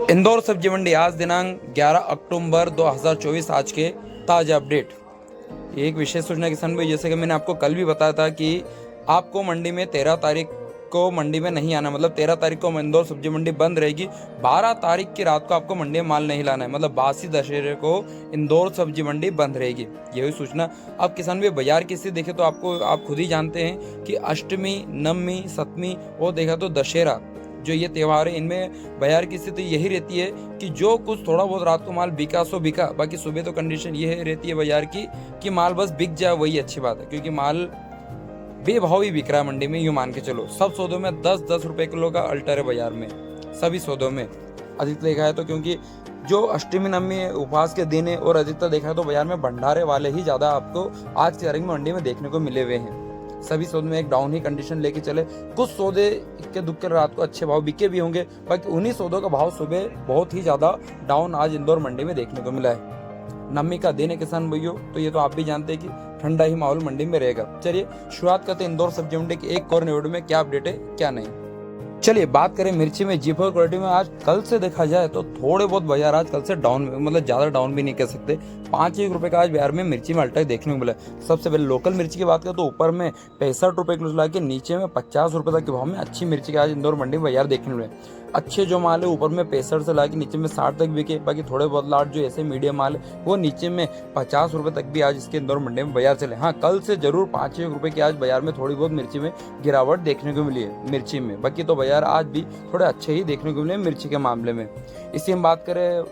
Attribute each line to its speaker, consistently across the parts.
Speaker 1: इंदौर सब्जी मंडी आज दिनांक 11 अक्टूबर 2024 आज के ताज़ा अपडेट। एक विशेष सूचना किसान भाई, जैसे कि मैंने आपको कल भी बताया था कि आपको मंडी में 13 तारीख को मंडी में नहीं आना, मतलब 13 तारीख को इंदौर सब्जी मंडी बंद रहेगी। 12 तारीख की रात को आपको मंडी में माल नहीं लाना है, मतलब बासी दशहरे को इंदौर सब्जी मंडी बंद रहेगी। यही सूचना। अब किसान भाई बाजार की स्थिति देखे तो आप खुद ही जानते हैं कि अष्टमी, नवमी, सप्तमी और देखा तो दशहरा जो ये त्यौहार है, इनमें बाजार की स्थिति यही रहती है कि जो कुछ थोड़ा बहुत रात को माल बिका सो बिका, बाकी सुबह तो कंडीशन ये रहती है बाजार की कि माल बस बिक जाए, वही अच्छी बात है। क्योंकि माल बेभाव ही बिक रहा है मंडी में, यूँ मान के चलो। सब सौदों में 10-10 रुपए किलो का अल्टर है बाजार में, सभी सौदों में अधिक देखा है तो। क्योंकि जो अष्टमी नवमी उपवास के दिन है और अधिकतर देखा है तो बाजार में भंडारे वाले ही ज्यादा आपको आज की तारीख में मंडी में देखने को मिले हुए हैं। सभी सौदे में एक डाउन ही कंडीशन लेके चले। कुछ सौदे इक्के दुक्के रात को अच्छे भाव बिके भी होंगे, बाकी उन्हीं सौदों का भाव सुबह बहुत ही ज्यादा डाउन आज इंदौर मंडी में देखने को मिला है। नवमी का दिन है किसान भाइयों, तो ये तो आप भी जानते हैं कि ठंडा ही माहौल मंडी में रहेगा। चलिए शुरुआत करते हैं इंदौर सब्जी मंडी की एक और वीडियो में क्या अपडेट है क्या नहीं। चलिए बात करें मिर्ची में, G4 क्वालिटी में आज कल से देखा जाए तो थोड़े बहुत बाजार आज कल से डाउन, मतलब ज्यादा डाउन भी नहीं कह सकते। 5-1 रुपए का आज बाजार में मिर्ची में अल्टा देखने को मिला। सबसे पहले लोकल मिर्ची की बात करें तो ऊपर में 65 रुपए किलो ला के नीचे में 50 रुपए तक के भाव में अच्छी मिर्ची के आज इंदौर मंडी में बाजार देखने को मिले। अच्छे जो माल है ऊपर में 65 से ला के नीचे में 60 तक बिके, बाकी थोड़े बहुत लाट जो ऐसे मीडियम माल है वो नीचे में 50 रुपए तक भी आज इसके इंदौर मंडी में बाजार चले। हाँ, कल से जरूर 5-1 रुपए की आज बाजार में थोड़ी बहुत मिर्ची में गिरावट देखने को मिली है मिर्ची में, बाकी तो बाजार आज भी थोड़े अच्छे ही देखने को मिले मिर्ची के मामले में। इसी हम बात करें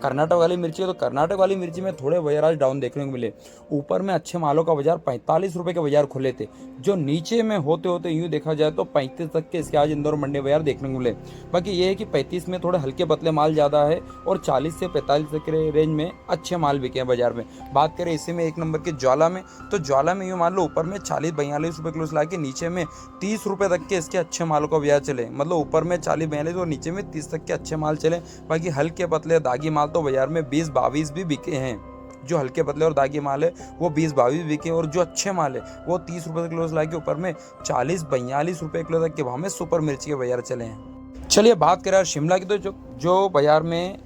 Speaker 1: कर्नाटक वाली मिर्ची, तो कर्नाटक वाली मिर्ची में थोड़े बाजार आज डाउन देखने को मिले। ऊपर में अच्छे मालों का बाजार 45 रुपए के बाजार खुले थे, जो नीचे में होते होते यूं देखा जाए तो 35 तक के इसके आज इंदौर मंडी बाजार देखने को मिले। बाकी ये है कि 35 में थोड़े हल्के पतले माल ज्यादा है और 40 से 45 तक के रेंज में अच्छे माल बिके हैं बाजार में। बात करें इसी में एक नंबर के ज्वाला में, तो ज्वाला में यूँ मान लो ऊपर में 40-42 रुपए किलो से ला के नीचे में 30 रुपए तक के इसके अच्छे मालों का बाजार चले, मतलब ऊपर में 40-42 और नीचे में 30 तक के अच्छे माल चले। बाकी हल्के पतले दागी माल तो बाजार में 20-22 भी बिके हैं। जो हल्के पतले और दागी माल है वो 20-22 बिके, और जो अच्छे माल है वो 30 रुपए किलो से लाके ऊपर में 40-42 रुपए किलो तक के भाव में सुपर मिर्ची के बाजार चले हैं। चलिए बात करें शिमला की, तो जो बाजार में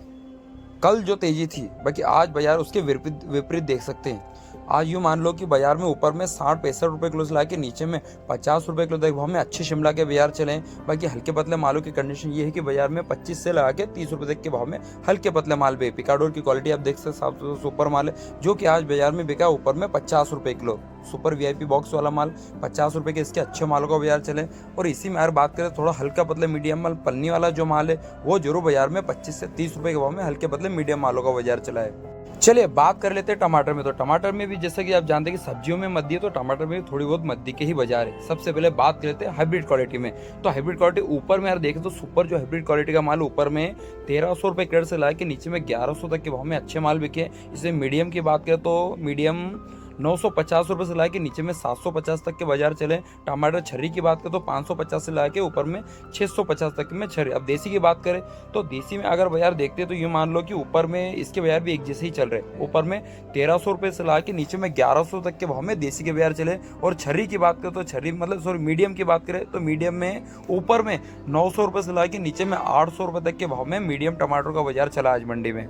Speaker 1: कल जो तेजी थी, बाकी आज बाजार उसके विपरीत देख सकते हैं। आज यूँ मान लो कि बाजार में ऊपर में 60-65 रुपए किलो से ला के नीचे में 50 रुपए किलो तक भाव में अच्छे शिमला के बाजार चले। बाकी हल्के पतले मालों की कंडीशन ये है कि बाजार में 25 से लगा के 30 रुपए तक के भाव में हल्के पतले माल भी। पिकाडोर की क्वालिटी आप देख सकते सुपर माल है, जो कि आज बाजार में बिका ऊपर में 50 रुपए किलो। सुपर VIP बॉक्स वाला माल 50 रुपए के इसके अच्छे मालों का बाजार चले। और इसी में अगर बात करें थोड़ा हल्का पतले मीडियम माल, पन्नी वाला जो माल है वो जरूर बाजार में 25 से 30 रुपए के भाव में हल्के पतले मीडियम मालों का बाजार चला है। चलिए बात कर लेते हैं टमाटर में, तो टमाटर में भी जैसे कि आप जानते हैं कि सब्जियों में मद्दी है, तो टमाटर में भी थोड़ी बहुत मद्दी के ही बाजार है। सबसे पहले बात कर लेते हैं हाइब्रिड क्वालिटी में, तो हाइब्रिड क्वालिटी ऊपर में यार देखें तो सुपर जो हाइब्रिड क्वालिटी का माल ऊपर में 1300 रुपए क्रेट से ला के नीचे में 1100 तक के भाव में अच्छे माल बिके। इसमें मीडियम की बात करें तो मीडियम 950 रुपए से ला के नीचे में 750 तक के बाजार चले। टमाटर छर्री की बात करें तो 550 से ला के ऊपर में 650 तक में छर्री। अब देसी की बात करें तो देसी में अगर बाजार देखते हैं तो यूँ मान लो कि ऊपर में इसके बाजार भी एक जैसे ही चल रहे। ऊपर में 1300 रुपए से ला के नीचे में 1100 तक के भाव में देसी के बाजार चले। और छर्री की बात करें तो छर्री मतलब सॉरी मीडियम की बात करें तो मीडियम में ऊपर में 900 रुपए से ला के नीचे में 800 रुपए तक के भाव में मीडियम टमाटर का बाजार चला आज मंडी में।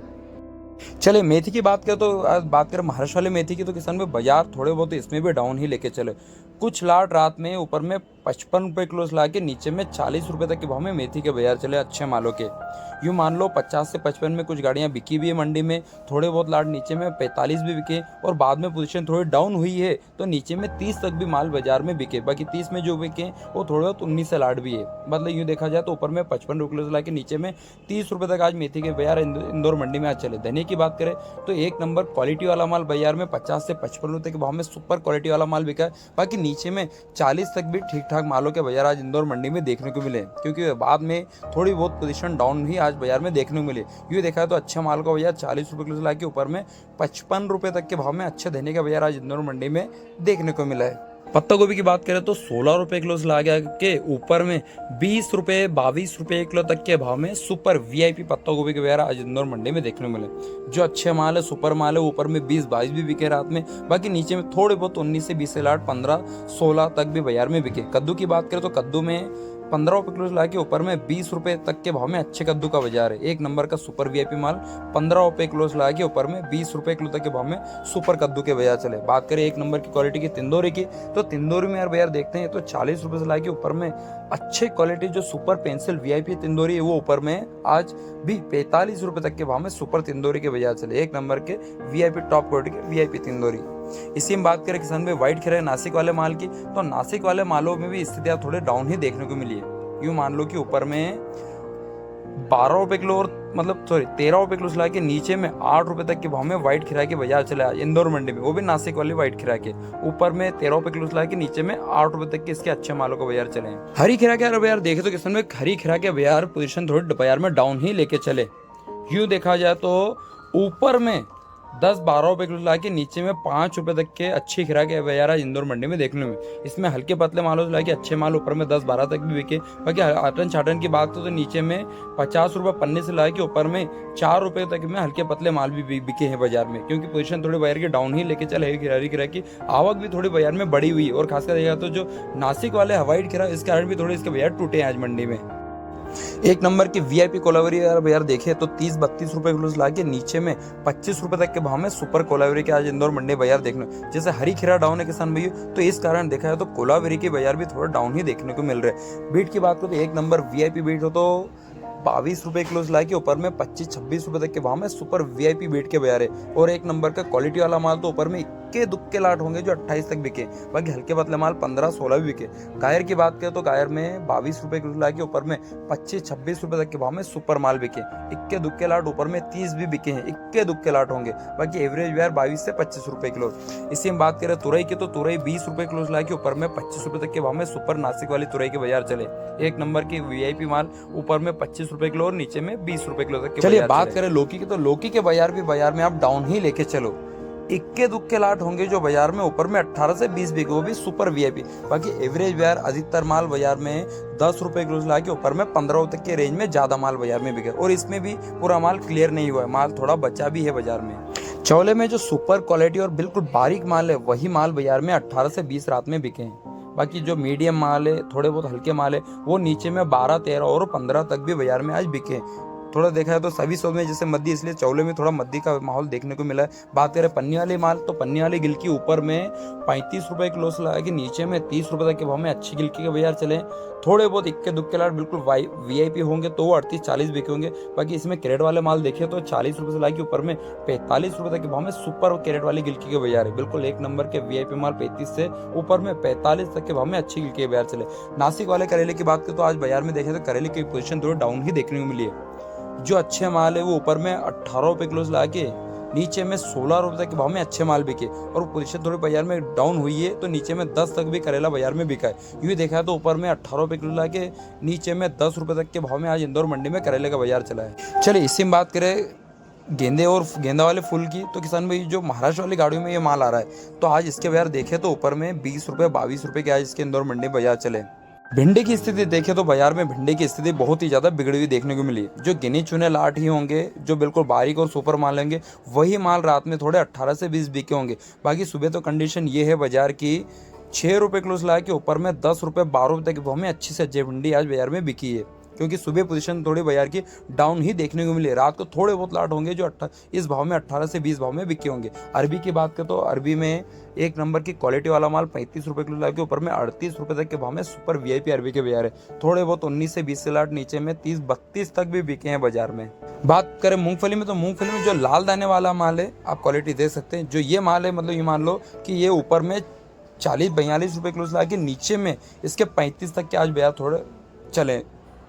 Speaker 1: चले मेथी की बात करें तो आज बात करें महाराष्ट्र वाले मेथी की, तो किसान में बाजार थोड़े बहुत इसमें भी डाउन ही लेके चले। कुछ लाट रात में ऊपर में 55 रुपए किलो से ला के नीचे में 40 रुपए तक के भाव में मेथी के बाजार चले अच्छे मालों के। यूँ मान लो 50 से 55 में कुछ गाड़ियां बिकी भी है मंडी में, थोड़े बहुत लाट नीचे में 45 भी बिके, और बाद में पोजीशन थोड़ी डाउन हुई है तो नीचे में 30 तक भी माल बाजार में बिके। बाकी 30 में जो बिके वो थोड़े बहुत 19 से लाट भी है, मतलब यूँ देखा जाए तो ऊपर में 55 रुपये से ला के नीचे में 30 रुपए तक आज मेथी के बाजार इंदौर मंडी में आज चले। धनिया की बात करें तो एक नंबर क्वालिटी वाला माल बाजार में 50 से 55 रुपए के भाव में सुपर क्वालिटी वाला माल बिका है। बाकी नीचे में 40 तक भी ठीक ठाक मालों के बाजार आज इंदौर मंडी में देखने को मिले, क्योंकि बाद में थोड़ी बहुत पोजीशन डाउन ही आज बाजार में देखने को मिले। यूँ देखा है तो अच्छे माल का बाजार 40 रुपए किलो से लाके ऊपर में 55 रुपए तक के भाव में अच्छे धनिया का बाजार आज इंदौर मंडी में देखने को मिला है। पत्ता गोभी की बात करें तो 16 रुपए किलो से ला के ऊपर में 20 रुपए 22 रुपए किलो तक के भाव में सुपर VIP पत्ता गोभी के बाजार आज इंदौर मंडी में देखने को मिले। जो अच्छे माल है सुपर माल है ऊपर में 20-22 भी बिके रात में, बाकी नीचे में थोड़े बहुत 19 से 20 से लाट 15-16 तक भी बाजार में बिके। कद्दू की बात करें तो कद्दू में 15 रुपये किलो से लाके ऊपर में 20 रुपये तक के भाव में अच्छे कद्दू का बाजार है। एक नंबर का सुपर वीआईपी माल 15 रुपये किलो से लाके ऊपर में 20 रुपये किलो तक के भाव में सुपर कद्दू के बाजार चले। बात करें एक नंबर की क्वालिटी की तिंदोरी की, तो तिंदोरी में यार बाजार देखते हैं तो 40 रुपये से लाके ऊपर में अच्छे क्वालिटी जो सुपर पेंसिल वीआईपी तिंदोरी है वो ऊपर में आज भी 45 रुपये तक के भाव में सुपर तिंदोरी के बाजार चले। एक नंबर के वीआईपी टॉप क्वालिटी के वीआईपी तिंदोरी। इसी में बात करें किसान भाई व्हाइट खीरा नासिक वाले माल की, तो नासिक वाले मालों में भी स्थितियां थोड़े डाउन ही देखने को मिली है। यूं मान लो कि ऊपर में 12 रुपये किलो और 13 रुपये किलो से लाके नीचे में 8 रुपये तक के भाव में व्हाइट खीरा के बाजार चले आज इंदौर मंडी में, वो भी नासिक वाली व्हाइट खीरा के। ऊपर में 13 रुपये किलो से लाके नीचे में 8 रुपये तक के इसके अच्छे मालों का बाजार चले हैं। हरी खीरा के बाजार देखे तो किसान में हरी खीरा के बाजार पोजीशन थोड़ी बाजार में डाउन ही लेके चले। यूं देखा जाए तो ऊपर में 10-12 रुपये किलो लाके नीचे में 5 रुपये तक के अच्छी खीरा के बाजार आज इंदौर मंडी में देखने में। इसमें हल्के पतले मालों से लाके अच्छे माल ऊपर में 10-12 तक भी बिके। बाकी आटन छाटन की बात तो नीचे में 50 रुपये पन्ने से लाके ऊपर में 4 रुपये तक में हल्के पतले माल भी बिके हैं बाजार में, क्योंकि पोजीशन थोड़ी बाजार की डाउन ही लेके चले। हरी खीरा की आवक भी थोड़ी बाजार में बढ़ी हुई, और खासकर देखा तो जो नासिक वाले व्हाइट खीरा इसके कारण भी थोड़े इसके बाजार टूटे हैं आज मंडी में। एक नंबर की वीआईपी कोलावरी बाजार देखे तो 30-32 रुपए किलो से लाके नीचे में 25 रुपए तक के भाव में सुपर कोलावरी के आज इंदौर मंडी बाजार देखने। जैसे हरी खीरा डाउन है किसान भाई, तो इस कारण देखा है तो कोलावरी के बाजार भी थोड़ा डाउन ही देखने को मिल रहे हैं। बीट की बात करो तो एक नंबर वीआईपी बीट हो तो 22 रुपये किलो से लाके ऊपर में 25-26 रुपये तक के भाव में सुपर वीआईपी बीट के बाजार है। और एक नंबर का क्वालिटी वाला माल तो ऊपर में इक्के दुक्के लाट होंगे जो 28 तक बिके। बाकी हल्के पतले माल 15-16 भी बिके। गायर की बात करें तो गायर में 22 रुपये किलो लाके ऊपर में 25-26 रुपये तक के भाव में सुपर माल बिके। इक्के दुक्के लाट ऊपर में 30 भी बिके हैं, इक्के दुक्के लाट होंगे। बाकी एवरेज बाजार 22 से 25 रुपये किलो। इसी में बात करें तुरई की, तो तुरई 20 रुपये किलो से लाके ऊपर में 25 रुपये तक के भाव में सुपर नासिक वाली तुरई के बाजार चले। एक नंबर की वीआईपी माल ऊपर में 25 रुपये किलो और नीचे में 20 रुपये किलो तक के। चलिए बात करें लौकी की, तो लौकी के बाजार भी बाजार में आप डाउन ही लेके चलो। इक्के दुक्के लाट होंगे जो बाजार में ऊपर में 18 से 20 बिके, वो भी सुपर वीआईपी। बाकी एवरेज बाजार अधिकतर माल बाजार में 10 रुपये किलो से लाके ऊपर में 15 तक के रेंज में ज्यादा माल बाजार में बिके। और इसमें भी पूरा माल क्लियर नहीं हुआ है, माल थोड़ा बचा भी है बाजार में। चौले में जो सुपर क्वालिटी और बिल्कुल बारीक माल है वही माल बाजार में 18 से 20 रात में बिके हैं। बाकी जो मीडियम माल है, थोड़े बहुत हल्के माल है, वो नीचे में 12, 13 और 15 तक भी बाजार में आज बिके। थोड़ा देखा है तो सभी सौ में जैसे मद्दी, इसलिए चौले में थोड़ा मद्दी का माहौल देखने को मिला है। बात करें पन्नी वाली माल, तो पन्नी वाली गिलकी ऊपर में 35 रुपये किलो से लगा के नीचे में 30 रुपये तक के भाव में अच्छी गिलकी के बाजार चले। थोड़े बहुत इक्के दुक्के लाट बिल्कुल वीआईपी होंगे तो वो 38-40 बिके होंगे। बाकी इसमें कैरेट वाले माल देखे तो 40 रुपये से लाके ऊपर में 45 रुपये तक के भाव में सुपर कैरेट वाली गिलकी के बाजार है। बिल्कुल एक नंबर के वीआईपी माल 35 से ऊपर में 45 तक के भाव में अच्छी गिलकी के बाजार चले। नासिक वाले करेले की बात करें तो आज बाजार में देखे तो करेले की पोजीशन थोड़ी डाउन ही देखने को मिली है। जो अच्छे माल है वो ऊपर में 18 रुपये किलो से लाके नीचे में 16 रुपये तक के भाव में अच्छे माल बिके। और पोजीशन थोड़ी बाजार में डाउन हुई है तो नीचे में 10 तक भी करेला बाजार में बिका है। यूँ देखा है तो ऊपर में 18 रुपये किलो लाके नीचे में 10 रुपये तक के भाव में आज इंदौर मंडी में करेले का बाजार चला है। चलिए इसी में बात करें गेंदे और गेंदा वाले फूल की, तो किसान भाई जो महाराष्ट्र वाली गाड़ियों में ये माल आ रहा है तो आज इसके बाजार देखे तो ऊपर में 20 रुपये 22 रुपये के आज इसके इंदौर मंडी बाजार चले। भिंडी की स्थिति देखें तो बाजार में भिंडी की स्थिति बहुत ही ज्यादा बिगड़ी हुई देखने को मिली। जो गिने चुने लाट ही होंगे, जो बिल्कुल बारीक और सुपर माल होंगे, वही माल रात में थोड़े 18 से 20 बिके होंगे। बाकी सुबह तो कंडीशन ये है बाजार की 6 रुपये किलो से लाके ऊपर में 10 रुपये 12 रुपये तक के भाव में अच्छी से अच्छी भिंडी आज बाजार में बिकी है, क्योंकि सुबह पोजीशन थोड़ी बाजार की डाउन ही देखने को मिली। रात को थोड़े बहुत लाट होंगे जो इस भाव में 18 से 20 भाव में बिके होंगे। अरबी की बात करें तो अरबी में एक नंबर की क्वालिटी वाला माल 35 रुपये किलो लाके ऊपर में 38 रुपये तक के भाव में सुपर वीआईपी अरबी के बाजार है। थोड़े बहुत 19 से 20 से लाट नीचे में 30-32 तक भी बिके हैं बाजार में। बात करें मूंगफली में, तो मूंगफली में जो लाल दाने वाला माल है आप क्वालिटी देख सकते हैं। जो ये माल है मतलब ये मान लो कि ये ऊपर में 40-42 रुपये किलो से लाके नीचे में इसके 35 तक के आज बाजार थोड़े चले,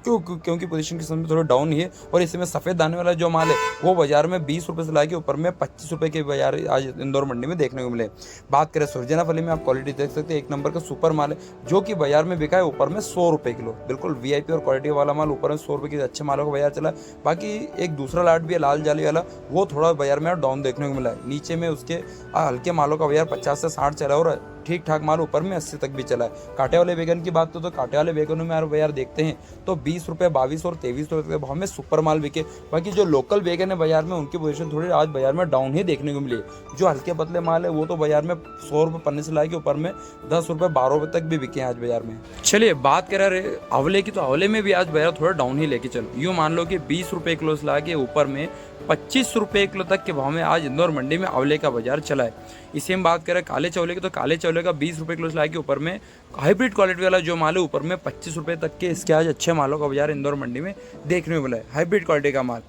Speaker 1: क्योंकि पोजीशन की समय थोड़ा डाउन ही है। और इसमें सफ़ेद दाने वाला जो माल है वो बाजार में 20 रुपये से लाके ऊपर में 25 रुपये के बाजार आज इंदौर मंडी में देखने को मिले। बात करें सुरजना फली में, आप क्वालिटी देख सकते हैं। एक नंबर का सुपर माल है जो कि बाजार में बिका है ऊपर में 100 रुपये किलो। बिल्कुल वीआईपी और क्वालिटी वाला माल ऊपर में 100 रुपये के अच्छे मालों का बाजार चला। बाकी एक दूसरा लाट भी है लाल जाली वाला, वो थोड़ा बाजार में डाउन देखने को मिला है। नीचे में उसके हल्के मालों का बाजार 50 से 60 चला और ठीक ठाक माल ऊपर में 80 तक भी चला है। कांटे वाले बैगन की बात तो कांटे वाले बैगनों में यार देखते हैं तो 20 रुपये, 22 और 23 रुपये के भाव में सुपर माल बिके। बाकी जो लोकल बैगन है बाजार में उनकी पोजीशन थोड़ी आज बाजार में डाउन ही देखने को मिली। जो हल्के पतले माल है वो तो बाजार में 100 रुपये पन्ने से लाके ऊपर में 10 रुपये, 12 रुपये तक भी बिके आज बाजार में। चलिए बात करें आंवले की, तो आंवले में भी आज बाजार थोड़ा डाउन ही लेके चलो। यूँ मान लो कि 20 रुपये किलो से ला के ऊपर में 25 रुपये किलो तक के भाव में आज इंदौर मंडी में आंवले का बाजार चला है। इसी हम बात करें काले चावले की, तो काले चावले का 20 रुपये किलो से ला के ऊपर में हाइब्रिड क्वालिटी वाला जो माल है ऊपर में 25 रुपये तक के इसके आज अच्छे मालों का बाजार इंदौर मंडी में देखने को मिला है, हाइब्रिड क्वालिटी का माल।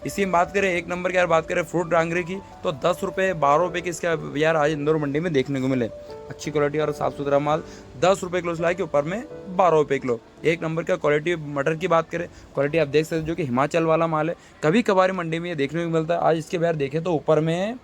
Speaker 1: इसी में बात करें एक नंबर की यार बात करें फ्रूट डांगरे की, तो 10 रुपये, 12 रुपये की इसका बाजार आज इंदौर मंडी में देखने को मिले। अच्छी क्वालिटी और साफ सुथरा माल 10 रुपये किलो से ला के ऊपर में 12 रुपये किलो। एक नंबर का क्वालिटी मटर की बात करें, क्वालिटी आप देख सकते हो जो कि हिमाचल वाला माल है, कभी कभार मंडी में ये देखने को मिलता है। आज इसके बाजार देखें तो ऊपर में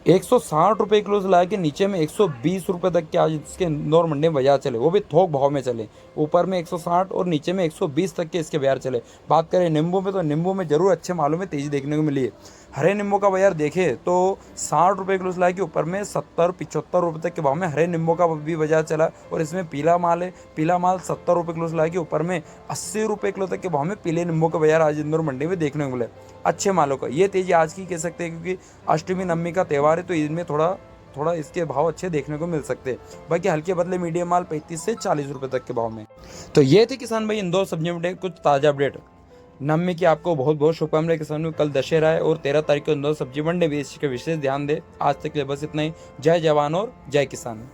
Speaker 1: 160 रुपये किलो से ला के नीचे में 120 रुपये तक के आज इसके इंदौर मंडी में बाजार चले, वो भी थोक भाव में चले। ऊपर में 160 और नीचे में 120 तक के इसके बाजार चले। बात करें नींबू में, तो नींबू में जरूर अच्छे मालों में तेजी देखने को मिली है। हरे नींबू का बाजार देखें तो 60 रुपये किलो से ला के ऊपर में 70-75 रुपये तक के भाव में हरे नींबू का भी बाजार चला। और इसमें पीला माल है, पीला माल 70 रुपये किलो से ला के ऊपर में 80 रुपये किलो तक के भाव में पीले नींबू का बाजार आज इंदौर मंडी में देखने को मिले। अच्छे मालों का ये तेजी आज की कह सकते हैं, क्योंकि अष्टमी नवमी का त्यौहार है तो इनमें थोड़ा इसके भाव अच्छे देखने को मिल सकते हैं। बाकी हल्के बदले मीडियम माल 35 से 40 रुपये तक के भाव में। तो ये थे किसान भाई इंदौर सब्जी मंडी कुछ ताज़ा अपडेट। नवमी की आपको बहुत बहुत शुभकामनाएं किसान भाई। कल दशहरा है और 13 तारीख को इंदौर सब्जी मंडी भी इसका विशेष ध्यान दे। आज तक के लिए बस इतना ही। जय जवान और जय किसान।